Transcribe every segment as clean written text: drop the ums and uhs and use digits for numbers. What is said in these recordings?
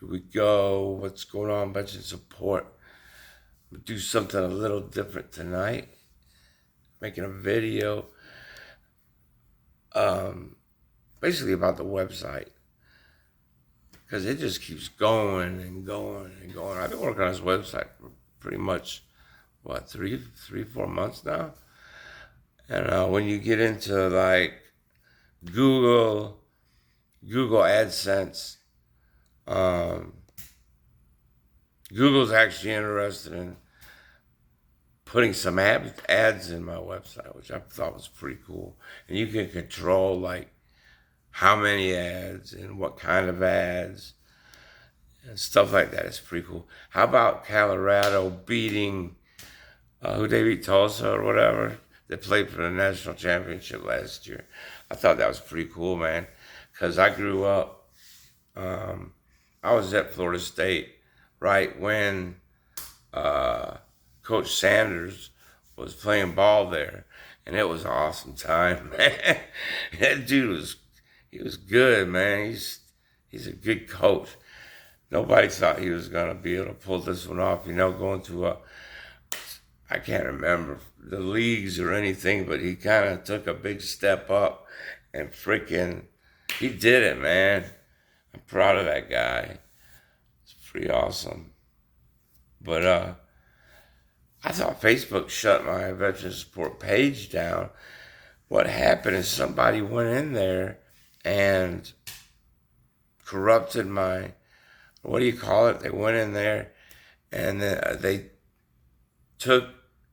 Here we go. What's going on, Veteran Support? We'll do something a little different tonight. Making a video, basically about the website, because it just keeps going and going and going. I've been working on this website for pretty much, what, 4 months now. And when you get into like Google AdSense, Google's actually interested in putting some ads in my website, which I thought was pretty cool. And you can control like how many ads and what kind of ads and stuff like that. It's pretty cool. How about Colorado beating who they beat, Tulsa or whatever? They played for the national championship last year. I thought that was pretty cool, man, because I grew up. I was at Florida State right when Coach Sanders was playing ball there, and it was an awesome time, man. That dude was good, man. He's a good coach. Nobody thought he was gonna be able to pull this one off, going to I can't remember the leagues or anything, but he kind of took a big step up and he did it, man. I'm proud of that guy. It's pretty awesome. But I thought Facebook shut my veteran support page down. What happened is somebody went in there and corrupted what do you call it? They went in there and they took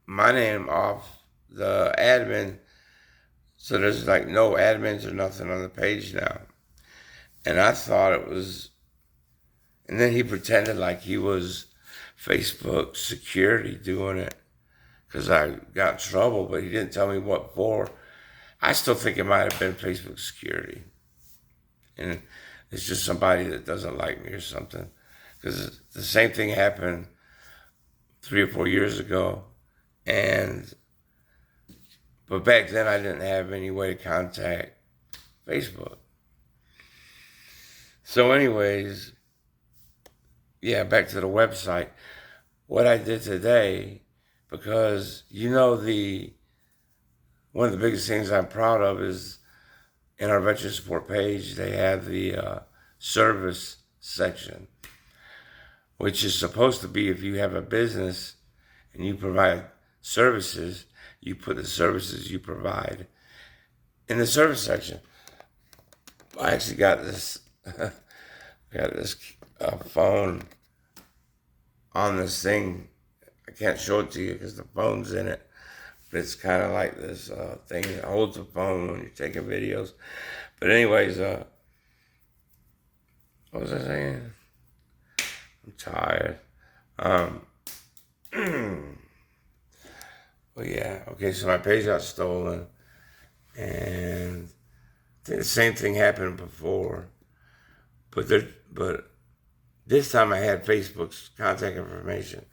my name off the admin. So there's like no admins or nothing on the page now. And I thought it was, and then he pretended like he was Facebook security doing it because I got in trouble, but he didn't tell me what for. I still think it might have been Facebook security. And it's just somebody that doesn't like me or something. Because the same thing happened 3 or 4 years ago. But back then I didn't have any way to contact Facebook. So anyways, yeah, back to the website. What I did today, because one of the biggest things I'm proud of is in our veteran support page, they have the service section, which is supposed to be if you have a business and you provide services, you put the services you provide in the service section. I actually got this phone on this thing. I can't show it to you because the phone's in it. But it's kind of like this thing that holds the phone when you're taking videos. But anyways, what was I saying? I'm tired. Well, yeah. Okay, so my page got stolen. And I think the same thing happened before. But this time I had Facebook's contact information,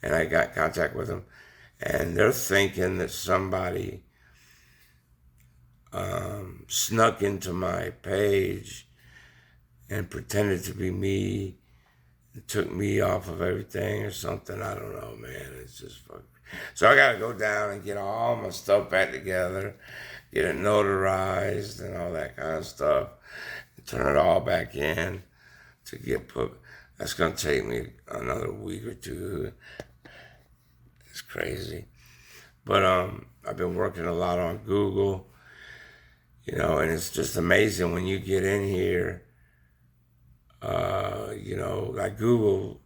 and I got contact with them, and they're thinking that somebody snuck into my page and pretended to be me, and took me off of everything or something. I don't know, man. It's just fucking. So I got to go down and get all my stuff back together, get it notarized and all that kind of stuff, and turn it all back in to get put. That's going to take me another week or two. It's crazy. But I've been working a lot on Google, and it's just amazing when you get in here, like Google,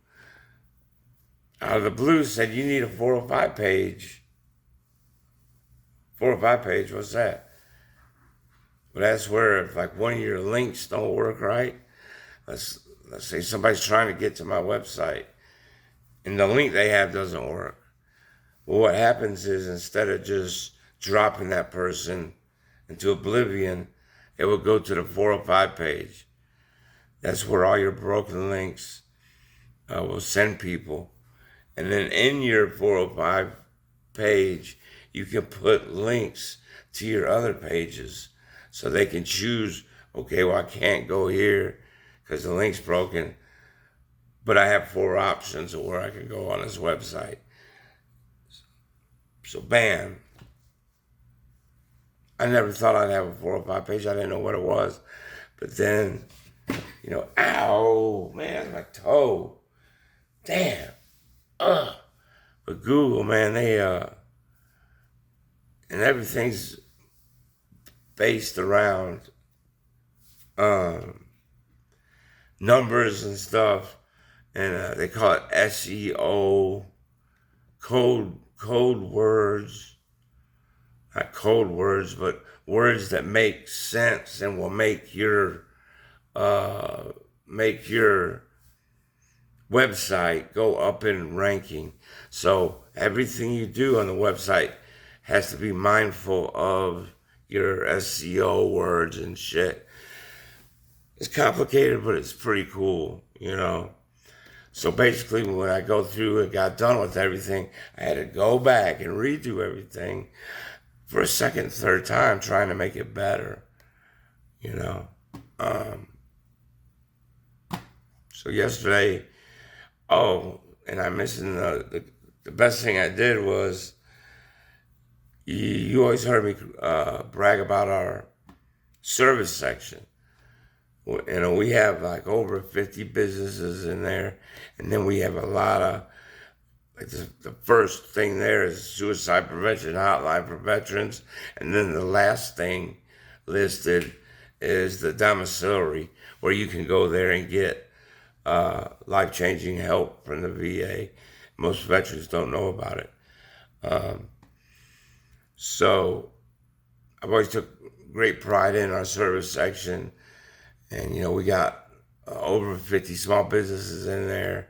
out of the blue said you need a 405 page. 405 page, what's that? Well, that's where if like one of your links don't work right, let's say somebody's trying to get to my website and the link they have doesn't work. Well, what happens is instead of just dropping that person into oblivion, it will go to the 405 page. That's where all your broken links will send people. And then in your 405 page, you can put links to your other pages so they can choose, okay, well, I can't go here because the link's broken, but I have 4 options of where I can go on his website. So bam. I never thought I'd have a 4 or 5 page. I didn't know what it was. But then, ow, man, that's my toe. Damn. Ugh. But Google, man, they, and everything's based around numbers and stuff. And they call it SEO, code words. Not code words, but words that make sense and will make your website go up in ranking. So everything you do on the website has to be mindful of your SEO words and shit. It's complicated, but it's pretty cool, So basically, when I go through and got done with everything, I had to go back and redo everything for a second, third time, trying to make it better, So yesterday, and I mentioned the best thing I did was, you always heard me brag about our service section. We have like over 50 businesses in there, and then we have a lot of, like the first thing there is suicide prevention hotline for veterans, and then the last thing listed is the domiciliary, where you can go there and get life-changing help from the VA. Most veterans don't know about it. So I've always took great pride in our service section. And, we got over 50 small businesses in there.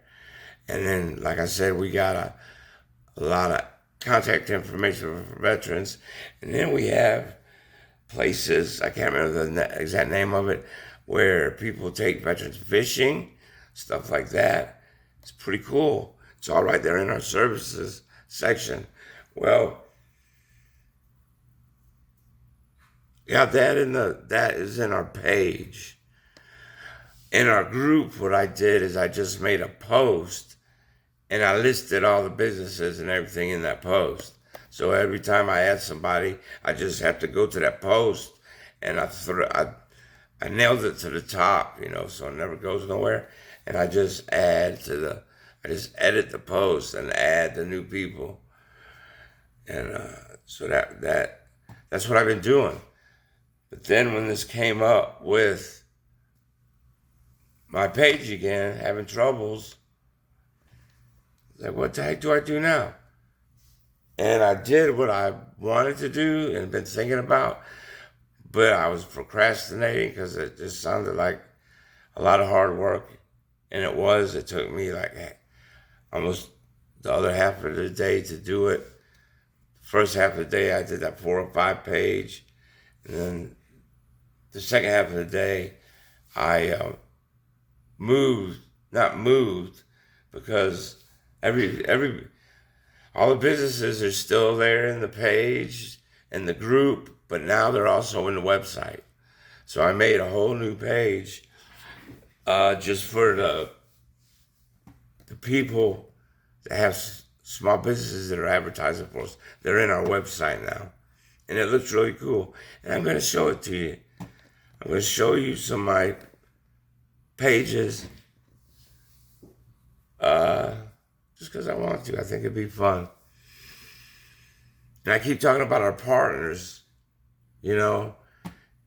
And then, like I said, we got a lot of contact information for veterans. And then we have places, I can't remember the exact name of it, where people take veterans fishing, stuff like that. It's pretty cool. It's all right there in our services section. Well, yeah, that is in our page. In our group, what I did is I just made a post and I listed all the businesses and everything in that post. So every time I add somebody, I just have to go to that post and I nailed it to the top, so it never goes nowhere. And I just edit the post and add the new people. And so that's what I've been doing. But then when this came up with my page again, having troubles, like, what the heck do I do now? And I did what I wanted to do and been thinking about, but I was procrastinating because it just sounded like a lot of hard work. And it took me like almost the other half of the day to do it. First half of the day, I did that 4 or 5 page. And then the second half of the day, I not moved, because all the businesses are still there in the page and the group, but now they're also in the website. So I made a whole new page just for the people that have small businesses that are advertising for us. They're in our website now, and it looks really cool. And I'm going to show it to you. I'm going to show you some of my pages, just because I want to. I think it'd be fun. And I keep talking about our partners, and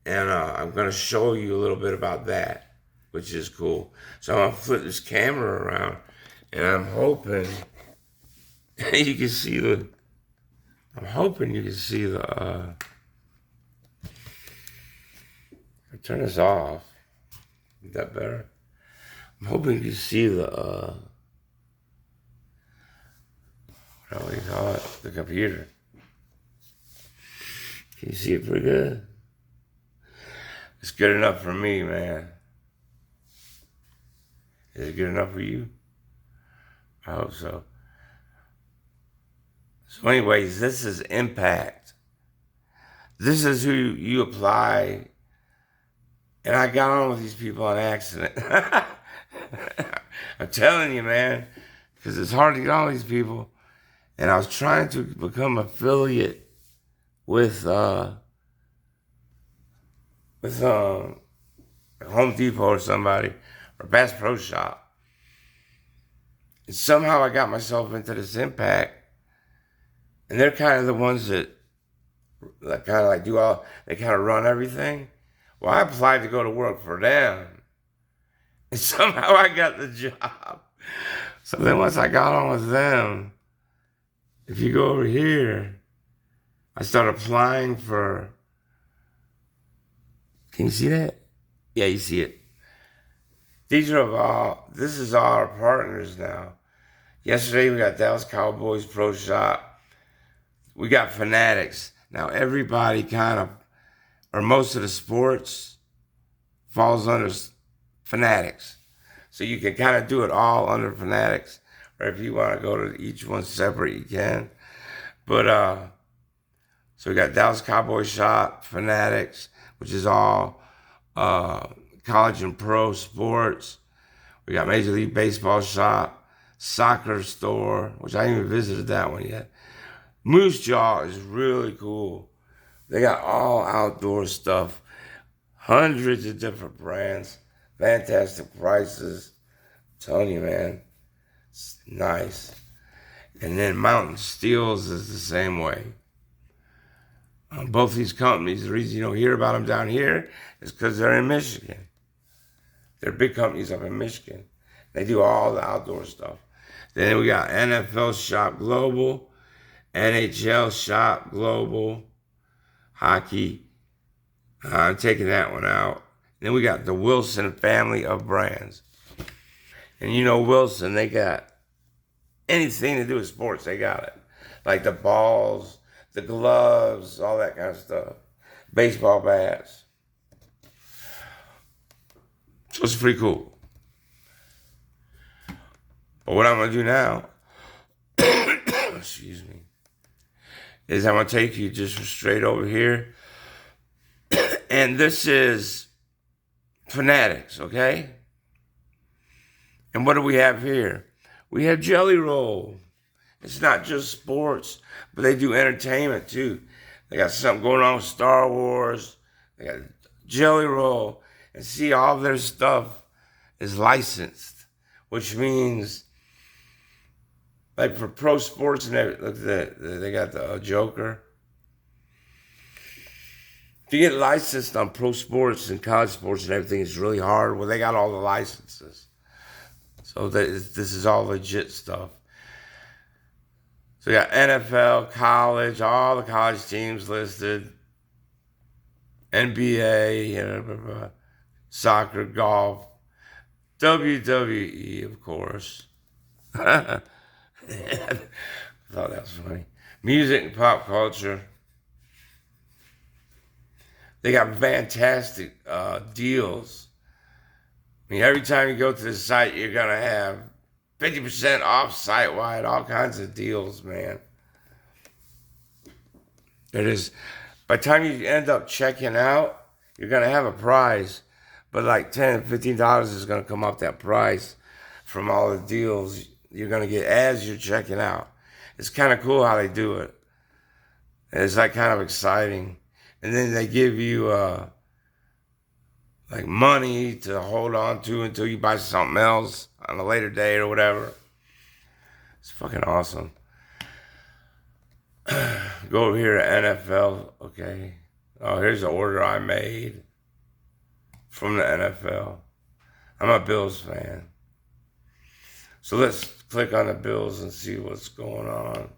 I'm going to show you a little bit about that, which is cool. So I'm going to flip this camera around, and I'm hoping you can see the turn this off. Is that better? I'm hoping you can see what do you call it? The computer. Can you see it pretty good? It's good enough for me, man. Is it good enough for you? I hope so. So anyways, this is Impact. This is who you apply. And I got on with these people on accident. I'm telling you, man, because it's hard to get all these people. And I was trying to become affiliate with with Home Depot or somebody or Bass Pro Shop. And somehow I got myself into this Impact, and they're kind of the ones that kind of like do all. They kind of run everything. Well, I applied to go to work for them, and somehow I got the job. So then once I got on with them, if you go over here, I started applying for. Can you see that? Yeah, you see it. These are all. This is all our partners now. Yesterday we got Dallas Cowboys Pro Shop. We got Fanatics. Now everybody kind of, or most of the sports, falls under Fanatics. So you can kind of do it all under Fanatics. Or if you want to go to each one separate, you can. But so we got Dallas Cowboys Shop, Fanatics, which is all college and pro sports. We got Major League Baseball Shop, Soccer Store, which I haven't even visited that one yet. Moose Jaw is really cool. They got all outdoor stuff, hundreds of different brands, fantastic prices. I'm telling you, man, it's nice. And then Mountain Steels is the same way. Both these companies, the reason you don't hear about them down here is because they're in Michigan. They're big companies up in Michigan. They do all the outdoor stuff. Then we got NFL Shop Global, NHL Shop Global, hockey. I'm taking that one out. Then we got the Wilson family of brands. And you know Wilson, they got anything to do with sports, they got it. Like the balls, the gloves, all that kind of stuff. Baseball bats. So it's pretty cool. But what I'm going to do now, excuse me, is I'm going to take you just straight over here. And this is Fanatics, okay? And what do we have here? We have Jelly Roll. It's not just sports, but they do entertainment too. They got something going on with Star Wars. They got Jelly Roll. And see, all of their stuff is licensed, which means, like for pro sports and everything, look at that, they got the Joker. To get licensed on pro sports and college sports and everything is really hard. Well, they got all the licenses. So this is all legit stuff. So we got NFL, college, all the college teams listed. NBA, soccer, golf, WWE, of course. I thought that was funny. Music and pop culture. They got fantastic deals. I mean, every time you go to the site, you're going to have 50% off site-wide, all kinds of deals, man. It is. By the time you end up checking out, you're going to have a prize. But like $10, $15 is going to come off that price from all the deals you're going to get as you're checking out. It's kind of cool how they do it. And it's like kind of exciting. And then they give you like money to hold on to until you buy something else on a later date or whatever. It's fucking awesome. Go over here to NFL, okay. Oh, here's the order I made from the NFL. I'm a Bills fan. So let's click on the Bills and see what's going on.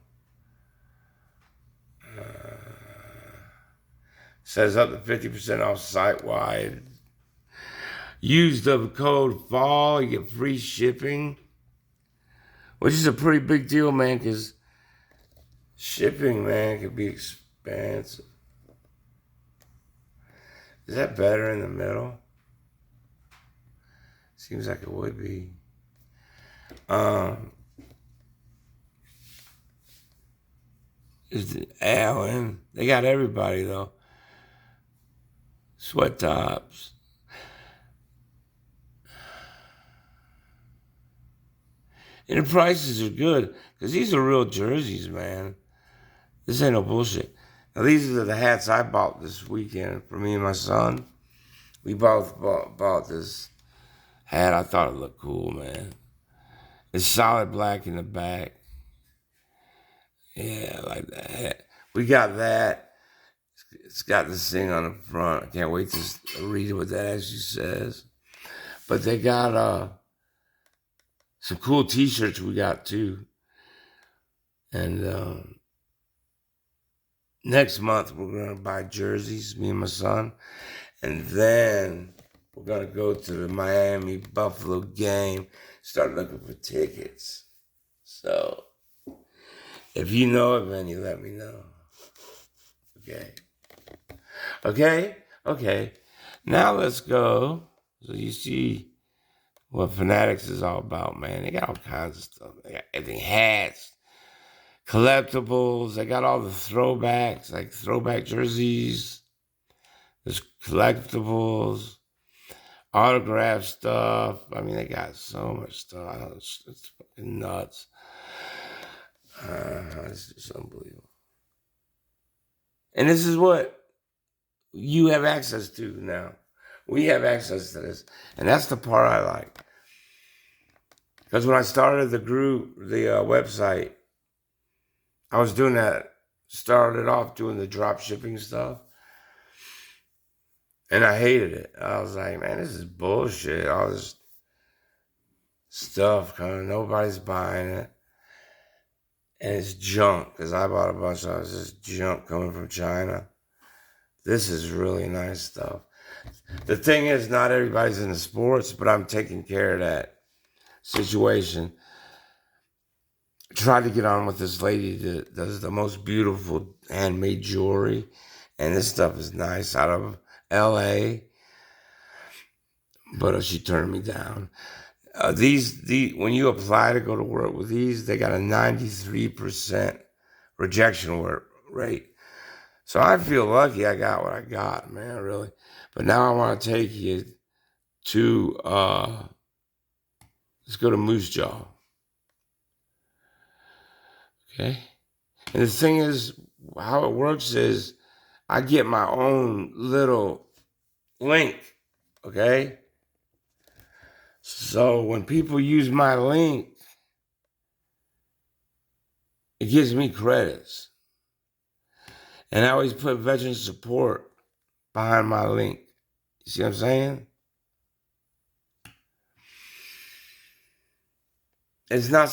Says up to 50% off site-wide. Use the code FALL, you get free shipping. Which is a pretty big deal, man, because shipping, man, could be expensive. Is that better in the middle? Seems like it would be. Is it Allen? They got everybody, though. Sweat tops. And the prices are good because these are real jerseys, man. This ain't no bullshit. Now, these are the hats I bought this weekend for me and my son. We both bought this hat. I thought it looked cool, man. It's solid black in the back. Yeah, I like that hat. We got that. It's got this thing on the front. I can't wait to read what that actually says. But they got some cool T-shirts we got too. And next month we're gonna buy jerseys, me and my son, and then we're gonna go to the Miami Buffalo game. Start looking for tickets. So if you know of any, let me know. Okay. Okay. Now let's go. So you see what Fanatics is all about, man. They got all kinds of stuff. They got everything, hats, collectibles. They got all the throwbacks, like throwback jerseys. There's collectibles, autograph stuff. I mean, they got so much stuff. I don't know, it's fucking nuts. It's just unbelievable. And this is what you have access to now. We have access to this. And that's the part I like. Because when I started the group, the website, I was doing that, started off doing the drop shipping stuff. And I hated it. I was like, man, this is bullshit. All this stuff coming, nobody's buying it. And it's junk, because I bought a bunch of this junk coming from China. This is really nice stuff. The thing is, not everybody's into sports, but I'm taking care of that situation. Tried to get on with this lady that does the most beautiful handmade jewelry, and this stuff is nice, out of LA, but she turned me down. These when you apply to go to work with these, they got a 93% rejection rate. So I feel lucky I got what I got, man, really. But now I want to take you to let's go to Moose Jaw. Okay. And the thing is, how it works is I get my own little link. Okay. So when people use my link, it gives me credits. And I always put veteran support behind my link. You see what I'm saying? It's not